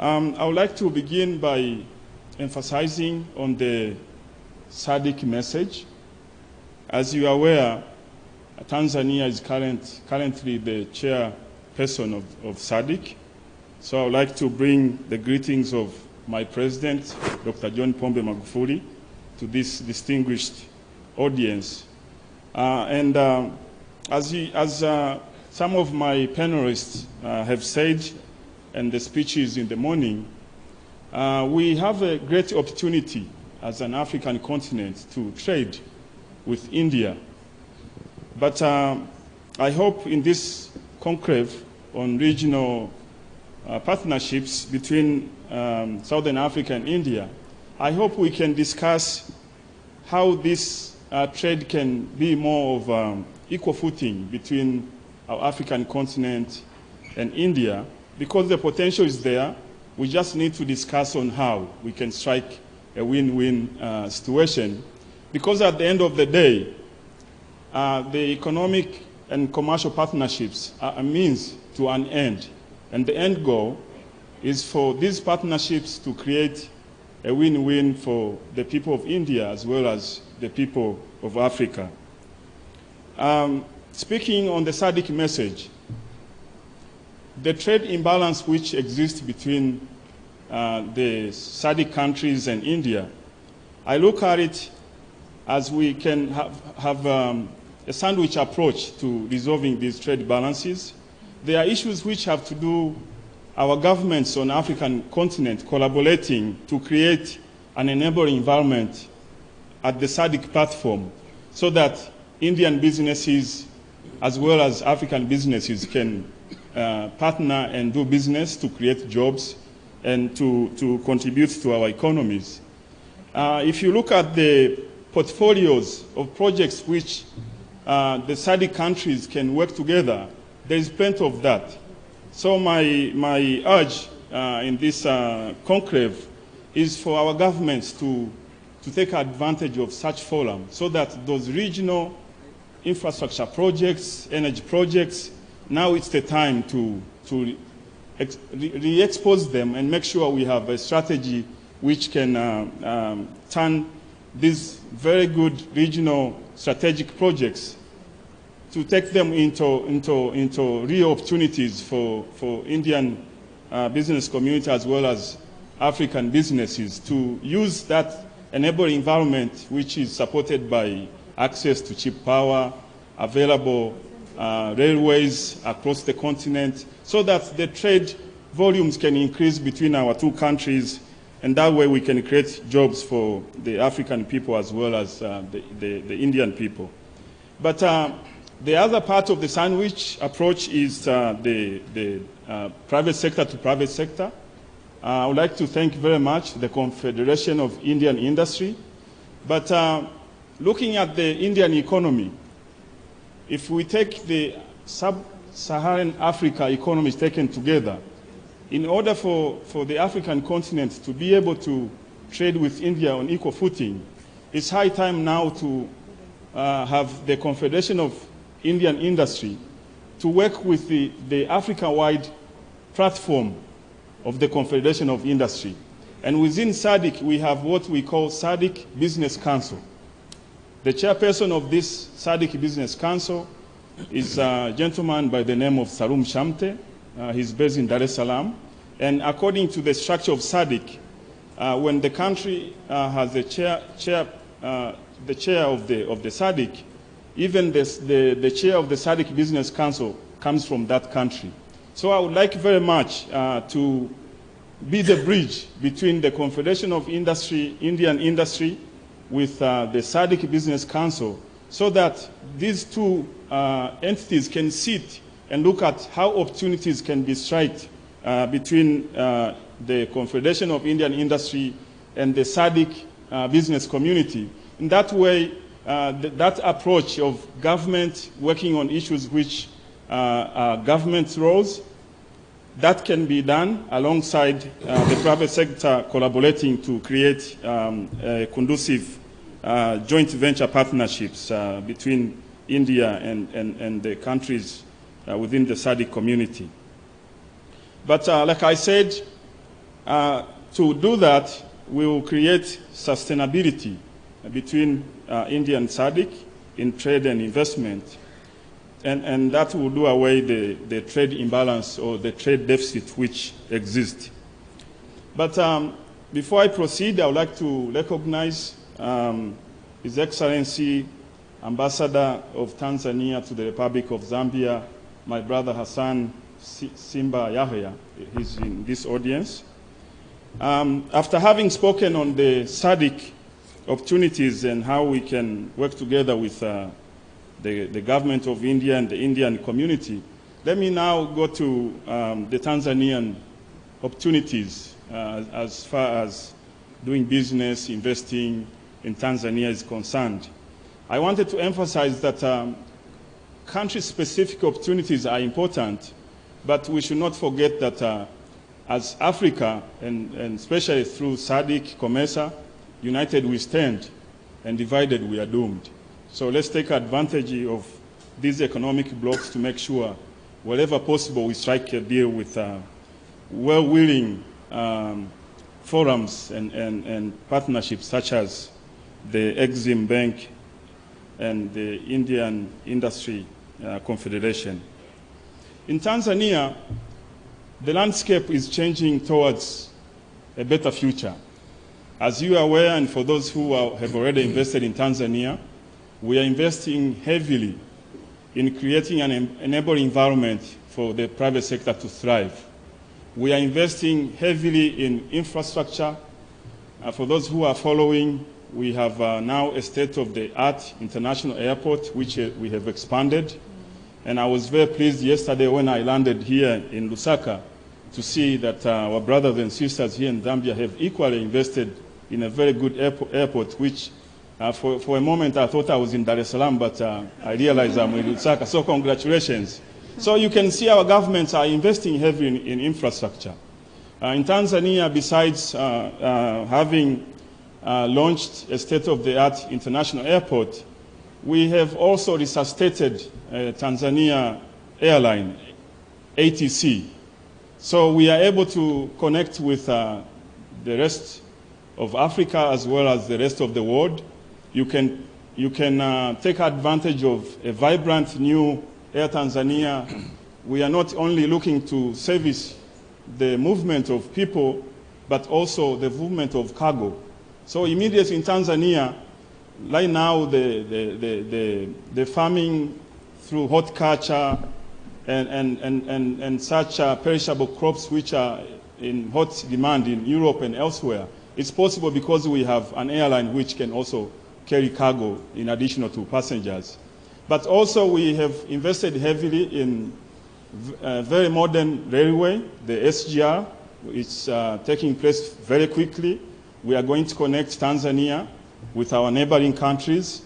I would like to begin by emphasizing on the Sadc message. As you are aware, Tanzania is currently the chairperson of Sadc. So I would like to bring the greetings of my president, Dr. John Pombe Magufuli, to this distinguished audience. As some of my panelists have said, and the speeches in the morning, we have a great opportunity as an African continent to trade with India. But I hope in this conclave on regional partnerships between Southern Africa and India, I hope we can discuss how this trade can be more of equal footing between our African continent and India, because the potential is there. We just need to discuss on how we can strike a win-win situation, because at the end of the day, the economic and commercial partnerships are a means to an end. And the end goal is for these partnerships to create a win-win for the people of India as well as the people of Africa. Speaking on the Sadc message, the trade imbalance which exists between the Sadc countries and India, I look at it as we can have a sandwich approach to resolving these trade balances. There are issues which have to do our governments on the African continent collaborating to create an enabling environment at the Sadc platform so that Indian businesses as well as African businesses can partner and do business to create jobs and to contribute to our economies. If you look at the portfolios of projects which the Sadc countries can work together, there is plenty of that. So my urge in this conclave is for our governments to take advantage of such forum so that those regional infrastructure projects, energy projects, now it's the time to re-expose them and make sure we have a strategy which can turn these very good regional strategic projects to take them into real opportunities for Indian business community as well as African businesses to use that enabling environment which is supported by access to cheap power, available railways across the continent, so that the trade volumes can increase between our two countries, and that way we can create jobs for the African people as well as the Indian people. But the other part of the sandwich approach is the private sector to private sector. I would like to thank very much the Confederation of Indian Industry. But looking at the Indian economy, if we take the sub-Saharan Africa economies taken together, in order for the African continent to be able to trade with India on equal footing, it's high time now to have the Confederation of Indian Industry to work with the Africa-wide platform of the Confederation of Industry. And within Sadc, we have what we call Sadc Business Council. The chairperson of this Sadc Business Council is a gentleman by the name of Salum Shamte. He's based in Dar es Salaam. And according to the structure of Sadc, when the country has the chair of the Sadc, even the chair of the Sadc Business Council comes from that country. So I would like very much to be the bridge between the Confederation of Industry, Indian Industry, with the Sadc Business Council, so that these two entities can sit and look at how opportunities can be struck between the Confederation of Indian Industry and the Sadc business community. In that way, that approach of government working on issues which are government roles, that can be done alongside the private sector collaborating to create conducive joint venture partnerships between India and the countries within the Sadc community. But like I said, To do that, we will create sustainability between India and Sadc in trade and investment. And that will do away the trade imbalance or the trade deficit which exists. But before I proceed, I would like to recognize His Excellency Ambassador of Tanzania to the Republic of Zambia, my brother Hassan Simba Yahya. He's in this audience. After having spoken on the Sadc opportunities and how we can work together with the government of India and the Indian community, let me now go to the Tanzanian opportunities as far as doing business, investing in Tanzania is concerned. I wanted to emphasize that country-specific opportunities are important, but we should not forget that as Africa, and especially through Sadc, COMESA, united we stand, and divided we are doomed. So let's take advantage of these economic blocks to make sure, wherever possible, we strike a deal with well-willing forums and partnerships such as the Exim Bank and the Indian Industry Confederation. In Tanzania, the landscape is changing towards a better future. As you are aware, and for those who have already invested in Tanzania, we are investing heavily in creating an enabling environment for the private sector to thrive. We are investing heavily in infrastructure. For those who are following, we have now a state-of-the-art international airport, which we have expanded. And I was very pleased yesterday when I landed here in Lusaka to see that our brothers and sisters here in Zambia have equally invested in a very good airport, which for a moment I thought I was in Dar es Salaam, but I realized I'm in Lusaka. So congratulations. So you can see our governments are investing heavily in infrastructure. In Tanzania, besides having launched a state-of-the-art international airport, we have also resuscitated Tanzania Airline, ATC. So we are able to connect with the rest of Africa as well as the rest of the world. You can take advantage of a vibrant new Air Tanzania. We are not only looking to service the movement of people, but also the movement of cargo. So immediately in Tanzania, right now the farming through horticulture and such perishable crops which are in hot demand in Europe and elsewhere, it's possible because we have an airline which can also carry cargo in addition to passengers. But also we have invested heavily in a very modern railway, the SGR. It's taking place very quickly. We are going to connect Tanzania with our neighboring countries.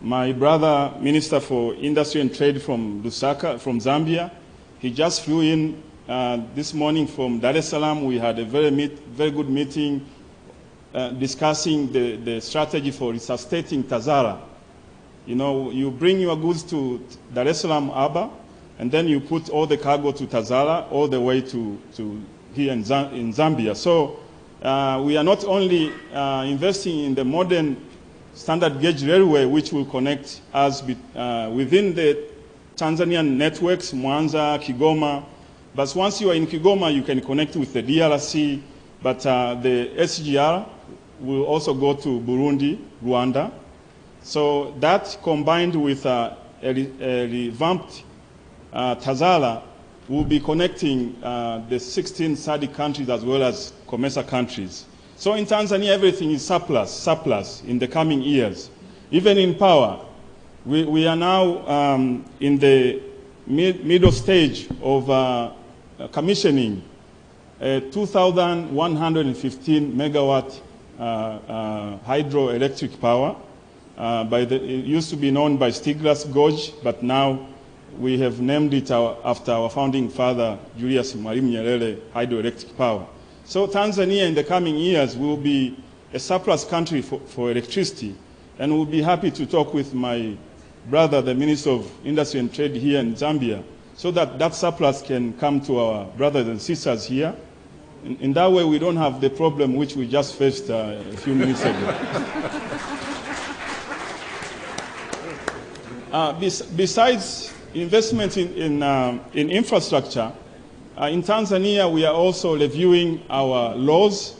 My brother, Minister for Industry and Trade from Lusaka, from Zambia, he just flew in this morning from Dar es Salaam. We had a very good meeting discussing the strategy for resuscitating Tazara. You know, you bring your goods to Dar es Salaam Harbour, and then you put all the cargo to Tazara all the way to here in Zambia. So we are not only investing in the modern standard gauge railway, which will connect us within the Tanzanian networks, Mwanza, Kigoma. But once you are in Kigoma, you can connect with the DRC. But the SGR will also go to Burundi, Rwanda. So that combined with a revamped Tazara will be connecting the 16 Sadc countries as well as COMESA countries. So in Tanzania, everything is surplus in the coming years. Even in power, we are now in the middle stage of commissioning a 2,115 megawatt hydroelectric power. It used to be known by Stiglas Gorge, but now we have named it after our founding father, Julius Mwalimu Nyerere hydroelectric power. So Tanzania in the coming years will be a surplus country for electricity, and we'll be happy to talk with my brother, the Minister of Industry and Trade here in Zambia, so that that surplus can come to our brothers and sisters here in that way, we don't have the problem which we just faced a few minutes ago. Besides investment in infrastructure, in Tanzania, we are also reviewing our laws,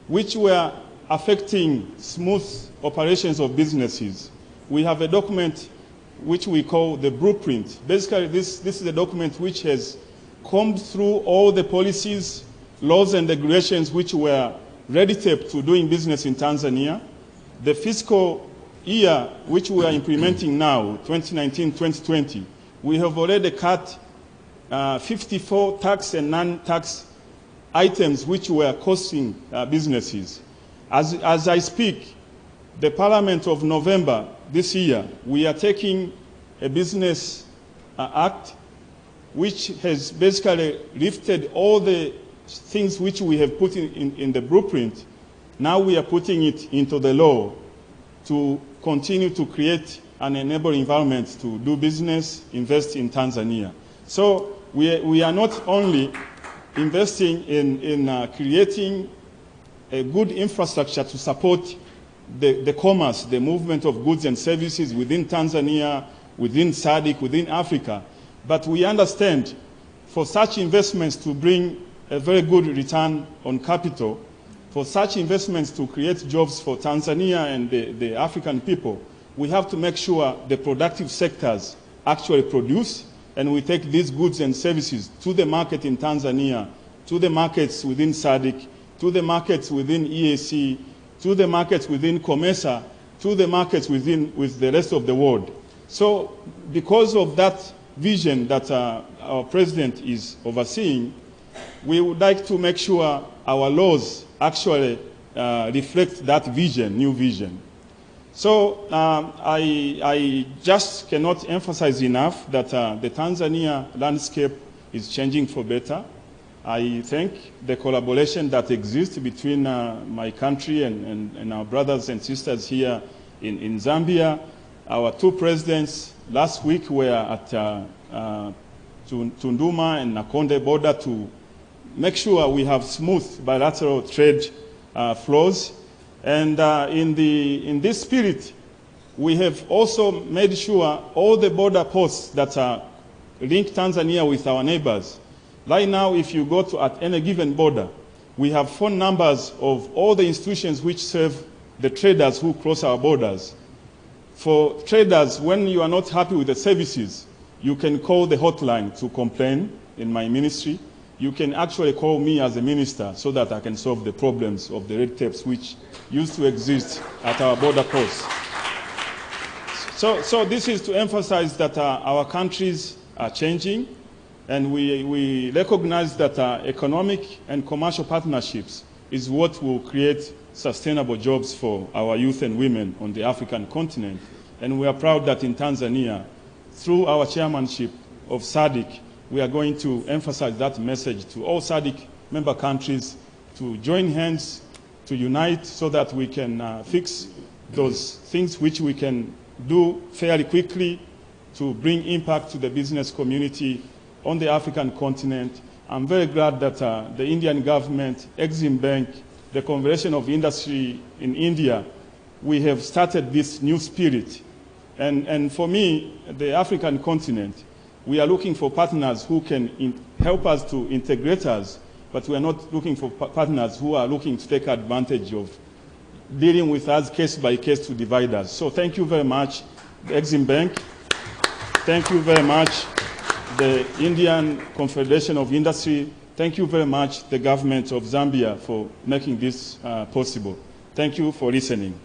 which were affecting smooth operations of businesses. We have a document which we call the blueprint. Basically, this is a document which has combed through all the policies, laws, and regulations which were relative to doing business in Tanzania. The fiscal year which we are implementing now, 2019-2020, we have already cut 54 tax and non-tax items which were costing businesses. As I speak, the Parliament of November this year, we are taking a business act which has basically lifted all the things which we have put in the blueprint. Now we are putting it into the law to continue to create an enabling environment to do business, invest in Tanzania. So we are not only investing in creating a good infrastructure to support the commerce, the movement of goods and services within Tanzania, within Sadc, within Africa, but we understand for such investments to bring a very good return on capital, for such investments to create jobs for Tanzania and the African people, we have to make sure the productive sectors actually produce, and we take these goods and services to the market in Tanzania, to the markets within Sadc, to the markets within EAC, to the markets within COMESA, to the markets with the rest of the world. So because of that vision that our president is overseeing, we would like to make sure our laws actually reflect that vision, new vision. So I just cannot emphasize enough that the Tanzania landscape is changing for better. I thank the collaboration that exists between my country and our brothers and sisters here in Zambia. Our two presidents last week were at Tunduma and Nakonde border to make sure we have smooth bilateral trade flows. And in this spirit, we have also made sure all the border posts that link Tanzania with our neighbors. Right now, if you go to at any given border, we have phone numbers of all the institutions which serve the traders who cross our borders. For traders, when you are not happy with the services, you can call the hotline to complain in my ministry. You can actually call me as a minister so that I can solve the problems of the red tapes which used to exist at our border posts. So this is to emphasize that our countries are changing, and we recognize that economic and commercial partnerships is what will create sustainable jobs for our youth and women on the African continent. And we are proud that in Tanzania, through our chairmanship of Sadc, we are going to emphasize that message to all Sadc member countries to join hands, to unite so that we can fix those things which we can do fairly quickly to bring impact to the business community on the African continent. I'm very glad that the Indian government, Exim Bank, the Confederation of Industry in India, we have started this new spirit. And for me, the African continent, we are looking for partners who can help us to integrate us, but we are not looking for partners who are looking to take advantage of dealing with us case by case to divide us. So thank you very much, the Exim Bank. Thank you very much, the Indian Confederation of Industry. Thank you very much, the government of Zambia, for making this possible. Thank you for listening.